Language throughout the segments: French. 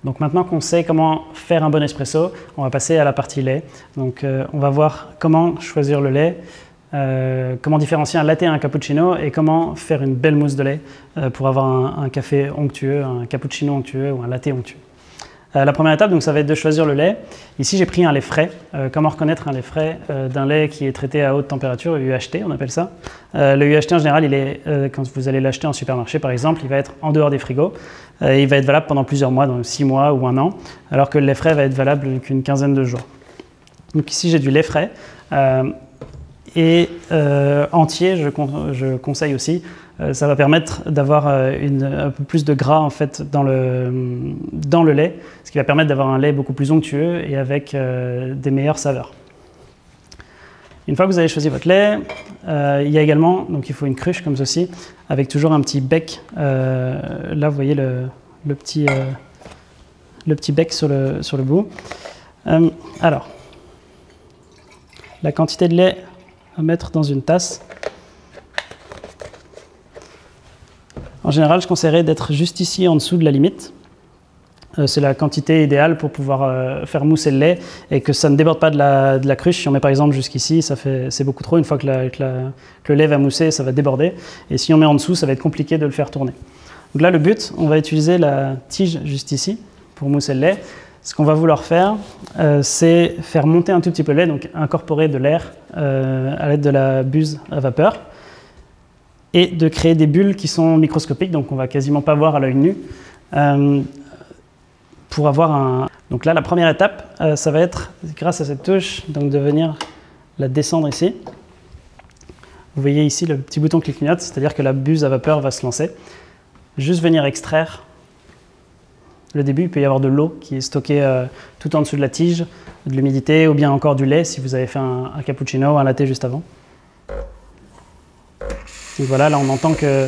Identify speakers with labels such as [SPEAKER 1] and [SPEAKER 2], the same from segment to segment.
[SPEAKER 1] Donc maintenant qu'on sait comment faire un bon espresso, on va passer à la partie lait. Donc on va voir comment choisir le lait, comment différencier un latte et un cappuccino et comment faire une belle mousse de lait pour avoir un café onctueux, un cappuccino onctueux ou un latte onctueux. La première étape, donc, ça va être de choisir le lait. Ici, j'ai pris un lait frais. Comment reconnaître un lait frais d'un lait qui est traité à haute température, UHT, on appelle ça. Le UHT, en général, il est, quand vous allez l'acheter en supermarché, par exemple, il va être en dehors des frigos. Il va être valable pendant plusieurs mois, donc 6 mois ou 1 an, alors que le lait frais va être valable qu'une quinzaine de jours. Donc ici, j'ai du lait frais. Entier, je conseille aussi. Ça va permettre d'avoir un peu plus de gras en fait, dans le lait, ce qui va permettre d'avoir un lait beaucoup plus onctueux et avec des meilleures saveurs. Une fois que vous avez choisi votre lait, il y a également, donc il faut une cruche comme ceci, avec toujours un petit bec. Là, vous voyez le petit bec sur le bout. Alors, la quantité de lait à mettre dans une tasse. En général, je conseillerais d'être juste ici en dessous de la limite. C'est la quantité idéale pour pouvoir faire mousser le lait et que ça ne déborde pas de la cruche. Si on met par exemple jusqu'ici, c'est beaucoup trop. Une fois que le lait va mousser, ça va déborder. Et si on met en dessous, ça va être compliqué de le faire tourner. Donc là, le but, on va utiliser la tige juste ici pour mousser le lait. Ce qu'on va vouloir faire, c'est faire monter un tout petit peu le lait, donc incorporer de l'air à l'aide de la buse à vapeur et de créer des bulles qui sont microscopiques, donc on ne va quasiment pas voir à l'œil nu. Pour avoir un... Donc là, la première étape, ça va être, grâce à cette touche, donc de venir la descendre ici. Vous voyez ici le petit bouton qui clignote, c'est-à-dire que la buse à vapeur va se lancer. Juste venir extraire le début. Il peut y avoir de l'eau qui est stockée tout en dessous de la tige, de l'humidité ou bien encore du lait si vous avez fait un cappuccino ou un latte juste avant. Donc voilà, là on entend que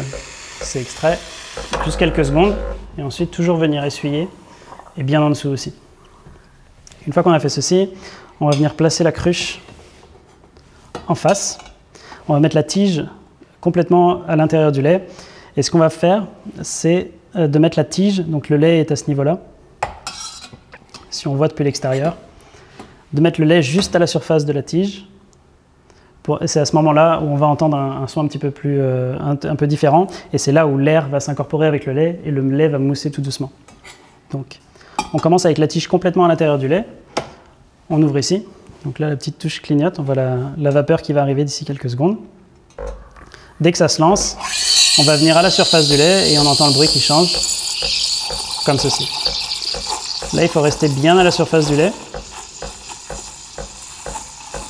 [SPEAKER 1] c'est extrait. Juste quelques secondes et ensuite toujours venir essuyer et bien en dessous aussi. Une fois qu'on a fait ceci, on va venir placer la cruche en face. On va mettre la tige complètement à l'intérieur du lait. Et ce qu'on va faire, c'est de mettre la tige, donc le lait est à ce niveau-là, si on voit depuis l'extérieur, de mettre le lait juste à la surface de la tige. C'est à ce moment-là où on va entendre un son un petit peu plus, un peu différent, et c'est là où l'air va s'incorporer avec le lait, et le lait va mousser tout doucement. Donc, on commence avec la tige complètement à l'intérieur du lait. On ouvre ici. Donc là, la petite touche clignote. On voit la vapeur qui va arriver d'ici quelques secondes. Dès que ça se lance, on va venir à la surface du lait et on entend le bruit qui change, comme ceci. Là, il faut rester bien à la surface du lait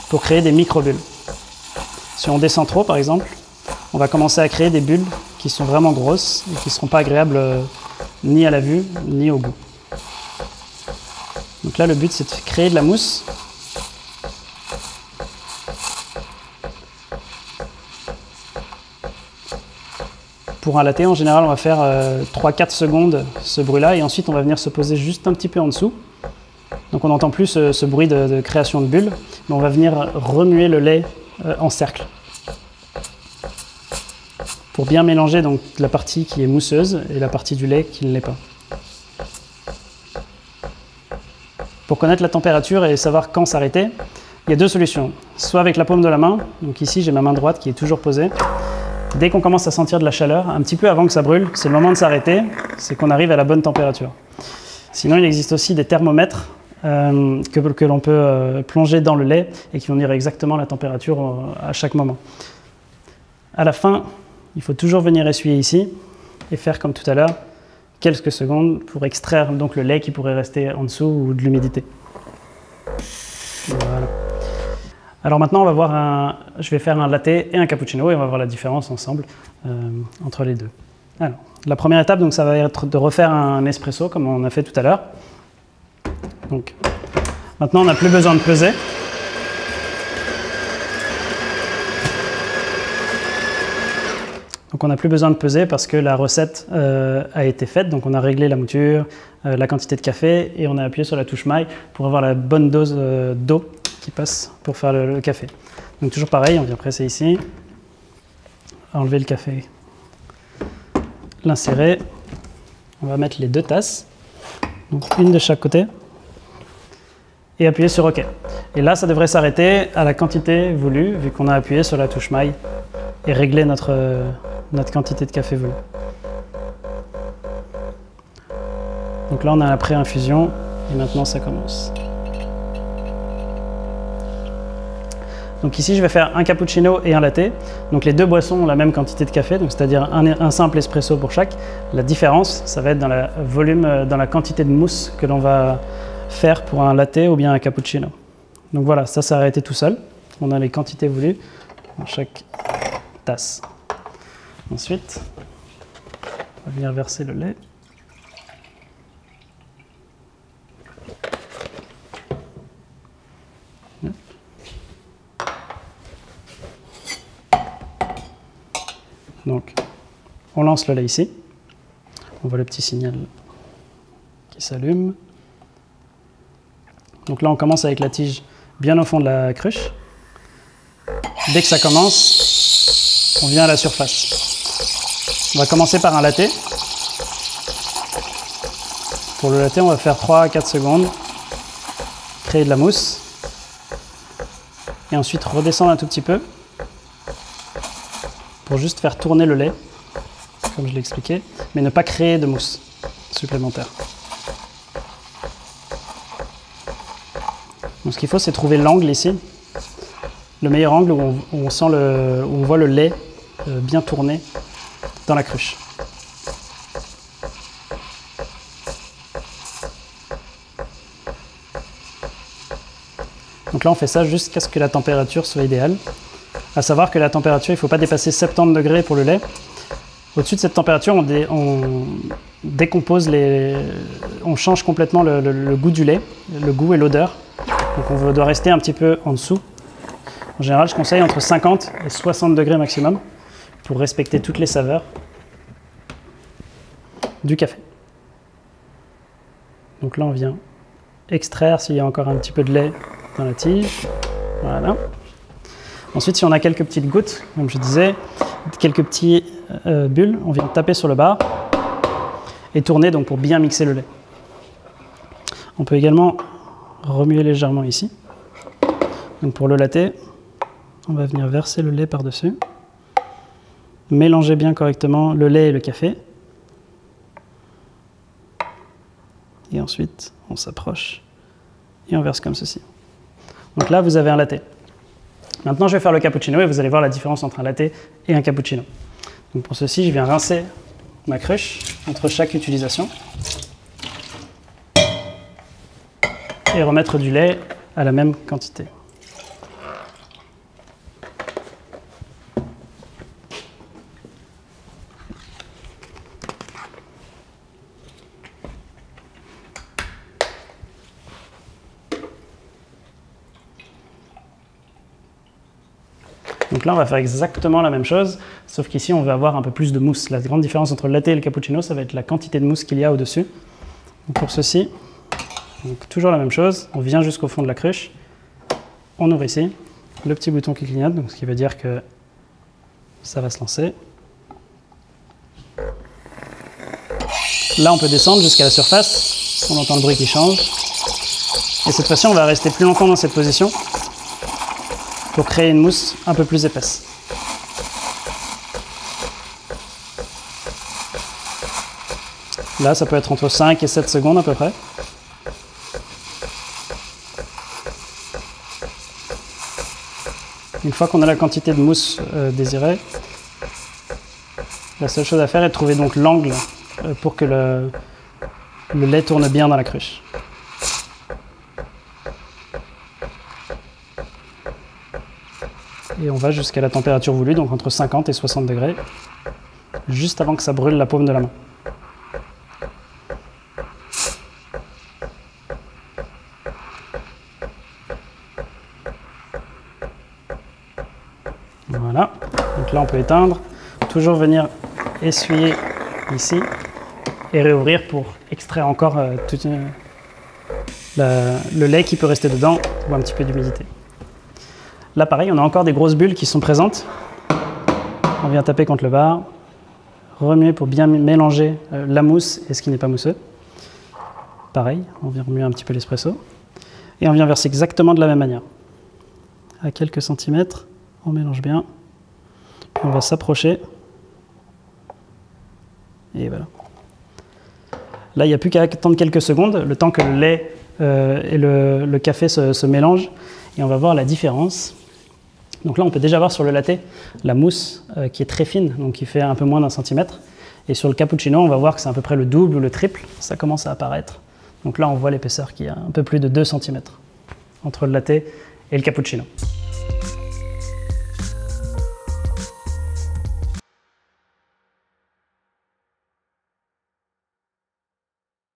[SPEAKER 1] pour créer des micro-bulles. Si on descend trop, par exemple, on va commencer à créer des bulles qui sont vraiment grosses et qui ne seront pas agréables ni à la vue, ni au goût. Donc là, le but, c'est de créer de la mousse. Pour un latte, en général, on va faire 3-4 secondes ce bruit-là et ensuite on va venir se poser juste un petit peu en dessous. Donc on n'entend plus ce bruit de création de bulles, mais on va venir remuer le lait en cercle. Pour bien mélanger donc, la partie qui est mousseuse et la partie du lait qui ne l'est pas. Pour connaître la température et savoir quand s'arrêter, il y a 2 solutions. Soit avec la paume de la main, donc ici j'ai ma main droite qui est toujours posée. Dès qu'on commence à sentir de la chaleur, un petit peu avant que ça brûle, c'est le moment de s'arrêter, c'est qu'on arrive à la bonne température. Sinon, il existe aussi des thermomètres que l'on peut plonger dans le lait et qui vont dire exactement la température à chaque moment. À la fin, il faut toujours venir essuyer ici et faire comme tout à l'heure, quelques secondes pour extraire donc le lait qui pourrait rester en dessous ou de l'humidité. Voilà. Alors maintenant, on va voir je vais faire un latte et un cappuccino et on va voir la différence ensemble entre les deux. Alors, la première étape, donc, ça va être de refaire un espresso comme on a fait tout à l'heure. Donc, maintenant, on n'a plus besoin de peser. Donc on n'a plus besoin de peser parce que la recette a été faite. Donc on a réglé la mouture, la quantité de café et on a appuyé sur la touche maille pour avoir la bonne dose d'eau qui passe pour faire le café. Donc toujours pareil, on vient presser ici, enlever le café, l'insérer. On va mettre les 2 tasses. Donc une de chaque côté. Et appuyer sur OK. Et là, ça devrait s'arrêter à la quantité voulue, vu qu'on a appuyé sur la touche maille et réglé notre quantité de café voulue. Donc là, on a la pré-infusion et maintenant, ça commence. Donc ici, je vais faire un cappuccino et un latte. Donc les deux boissons ont la même quantité de café, donc c'est-à-dire un simple espresso pour chaque. La différence, ça va être dans le volume, dans la quantité de mousse que l'on va faire pour un latte ou bien un cappuccino. Donc voilà, ça s'est arrêté tout seul. On a les quantités voulues dans chaque tasse. Ensuite, on va venir verser le lait. Donc, on lance le lait ici. On voit le petit signal qui s'allume. Donc là, on commence avec la tige bien au fond de la cruche. Dès que ça commence, on vient à la surface. On va commencer par un latte. Pour le latte, on va faire 3 à 4 secondes. Créer de la mousse. Et ensuite redescendre un tout petit peu. Pour juste faire tourner le lait, comme je l'ai expliqué, mais ne pas créer de mousse supplémentaire. Donc ce qu'il faut, c'est trouver l'angle ici, le meilleur angle où on voit le lait bien tourner dans la cruche. Donc là, on fait ça jusqu'à ce que la température soit idéale. À savoir que la température, il ne faut pas dépasser 70 degrés pour le lait. Au-dessus de cette température, on décompose on change complètement le goût du lait, le goût et l'odeur. Donc on doit rester un petit peu en dessous. En général, je conseille entre 50 et 60 degrés maximum pour respecter toutes les saveurs du café. Donc là, on vient extraire s'il y a encore un petit peu de lait dans la tige. Voilà. Ensuite, si on a quelques petites gouttes, comme je disais, quelques petits bulles, on vient taper sur le bar et tourner donc pour bien mixer le lait. On peut également remuer légèrement ici. Donc pour le latte, on va venir verser le lait par-dessus, mélanger bien correctement le lait et le café. Et ensuite, on s'approche et on verse comme ceci. Donc là, vous avez un latte. Maintenant, je vais faire le cappuccino et vous allez voir la différence entre un latte et un cappuccino. Donc pour ceci, je viens rincer ma cruche entre chaque utilisation et remettre du lait à la même quantité. Donc là, on va faire exactement la même chose, sauf qu'ici, on va avoir un peu plus de mousse. La grande différence entre le latte et le cappuccino, ça va être la quantité de mousse qu'il y a au-dessus. Pour ceci, donc toujours la même chose, on vient jusqu'au fond de la cruche, on ouvre ici, le petit bouton qui clignote, donc ce qui veut dire que ça va se lancer. Là, on peut descendre jusqu'à la surface, on entend le bruit qui change. Et cette fois-ci, on va rester plus longtemps dans cette position pour créer une mousse un peu plus épaisse. Là, ça peut être entre 5 et 7 secondes à peu près. Une fois qu'on a la quantité de mousse désirée, la seule chose à faire est de trouver donc l'angle pour que le lait tourne bien dans la cruche. Et on va jusqu'à la température voulue, donc entre 50 et 60 degrés, juste avant que ça brûle la paume de la main. Voilà, donc là on peut éteindre, toujours venir essuyer ici et réouvrir pour extraire encore le lait qui peut rester dedans ou un petit peu d'humidité. Là pareil, on a encore des grosses bulles qui sont présentes. On vient taper contre le bar, remuer pour bien mélanger la mousse et ce qui n'est pas mousseux. Pareil, on vient remuer un petit peu l'espresso. Et on vient verser exactement de la même manière. À quelques centimètres, on mélange bien. Puis on va s'approcher. Et voilà. Là, il n'y a plus qu'à attendre quelques secondes, le temps que le lait et le café se mélangent. Et on va voir la différence. Donc là, on peut déjà voir sur le latte la mousse qui est très fine, donc qui fait un peu moins d'1 centimètre. Et sur le cappuccino, on va voir que c'est à peu près le double ou le triple. Ça commence à apparaître. Donc là, on voit l'épaisseur qui est un peu plus de 2 cm entre le latte et le cappuccino.